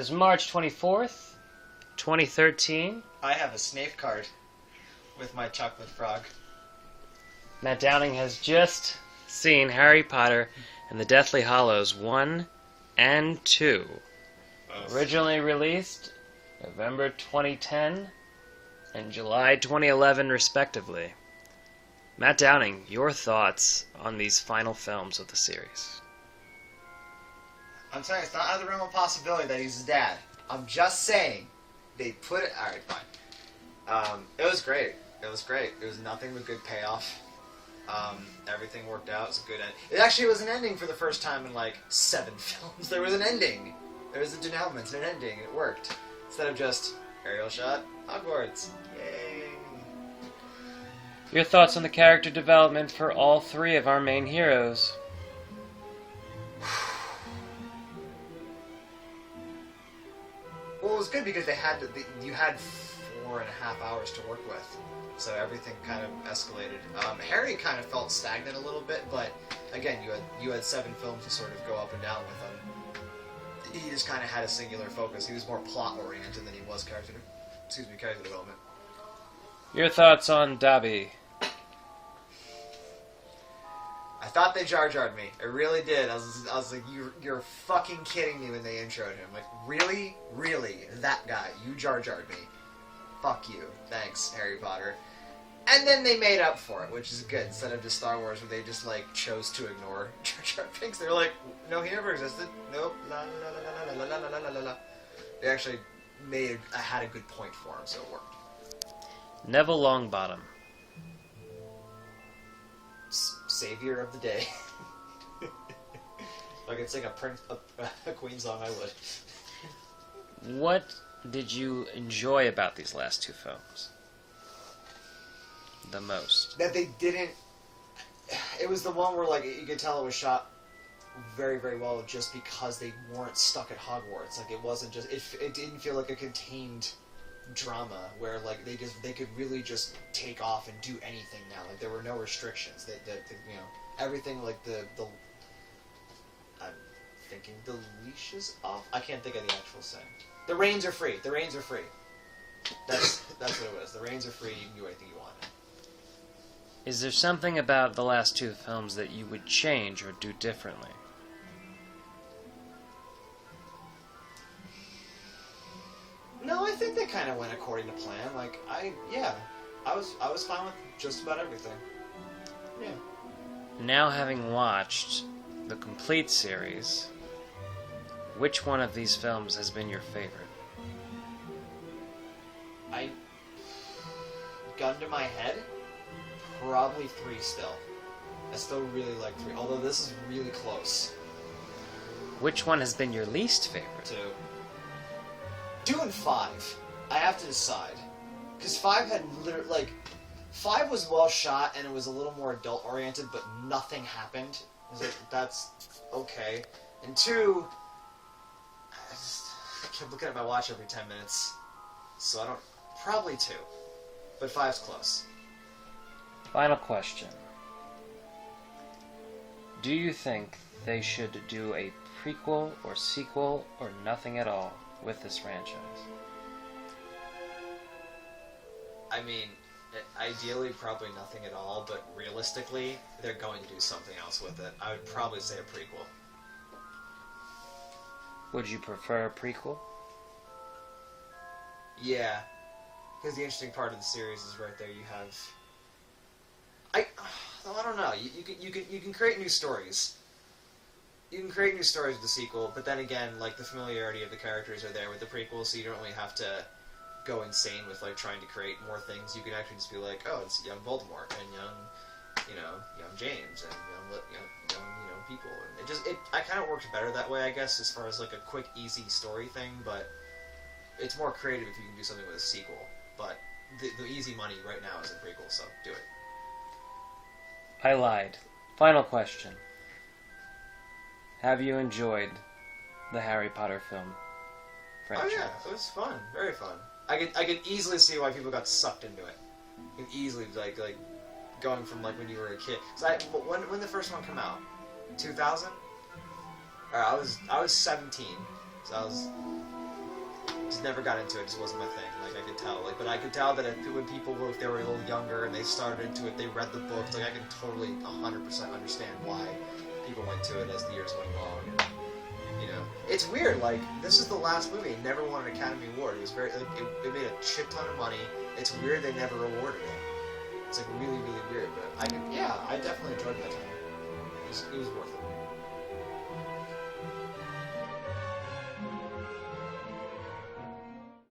is March 24th, 2013. I have a Snape card with my chocolate frog. Matt Downing has just seen Harry Potter and the Deathly Hallows 1 and 2. Originally released November 2010 and July 2011, respectively. Matt Downing, your thoughts on these final films of the series? I'm saying it's not out of the realm of possibility that he's his dad. I'm just saying they put it. All right, fine. It was great. It was great. It was nothing but good payoff. Everything worked out. It was a good end. It actually was an ending for the first time in like 7 films. There was an ending. There was a denouement and an ending. It worked instead of just aerial shot Hogwarts. Yay! Your thoughts on the character development for all 3 of our main heroes? Well, it was good because you had 4.5 hours to work with, so everything kind of escalated. Harry kind of felt stagnant a little bit, but again, you had 7 films to sort of go up and down with him. He just kind of had a singular focus. He was more plot oriented than he was character development. Your thoughts on Dobby? I thought they Jar Jar'd me. I really did. I was like, you're fucking kidding me when they introed him. Like, really? Really? That guy. You Jar Jar'd me. Fuck you. Thanks, Harry Potter. And then they made up for it, which is good. Instead of just Star Wars, where they just, like, chose to ignore Jar Jar Binks. They were like, no, he never existed. Nope. La la la la la la la la la. They actually had a good point for him, so it worked. Neville Longbottom. Savior of the day. If I could sing a Queen song, I would. What did you enjoy about these last 2 films the most? That they didn't... It was the one where, like, you could tell it was shot very, very well just because they weren't stuck at Hogwarts. Like, it wasn't just... It didn't feel like a contained drama where, like, they could really just take off and do anything now. Like, there were no restrictions. You know, everything, like, I'm thinking the leash is off. I can't think of the actual saying. The reins are free. The reins are free. That's what it was. The reins are free. You can do anything you want. Is there something about the last 2 films that you would change or do differently? No, I think they kind of went according to plan. Like, I was fine with just about everything. Yeah. Now having watched the complete series, which one of these films has been your favorite? Gun to my head, probably 3 still. I still really like 3, although this is really close. Which one has been your least favorite? 2 and 5. I have to decide. Because 5 had literally, like... 5 was well shot, and it was a little more adult-oriented, but nothing happened. I was like, that's okay. And 2... I kept looking at my watch every 10 minutes. So I don't... Probably 2. But 5's close. Final question. Do you think they should do a prequel or sequel or nothing at all with this franchise? I mean, ideally probably nothing at all, but realistically, they're going to do something else with it. I would probably say a prequel. Would you prefer a prequel? Yeah. Because the interesting part of the series is right there. You have... I don't know. You can create new stories. You can create new stories with the sequel, but then again, like, the familiarity of the characters are there with the prequel, so you don't really have to go insane with, like, trying to create more things. You can actually just be like, oh, it's young Voldemort and young James and young people. And I kind of worked better that way, I guess, as far as, like, a quick, easy story thing, but it's more creative if you can do something with a sequel. But the easy money right now is a prequel, so do it. I lied. Final question. Have you enjoyed the Harry Potter film franchise? Oh yeah, it was fun. Very fun. I could easily see why people got sucked into it. You can easily, like going from, like, when you were a kid. So when the first one came out? 2000? I was 17. So I was Just never got into it. Just wasn't my thing. Like, I could tell. Like, but I could tell that when people were, if they were a little younger and they started into it, they read the books. Like, I can totally 100% understand why people went to it as the years went along. And, you know, it's weird. Like, this is the last movie. It never won an Academy Award. It was very. Like, it made a shit ton of money. It's weird they never awarded it. It's like really, really weird. But I definitely enjoyed that time. It was worth it.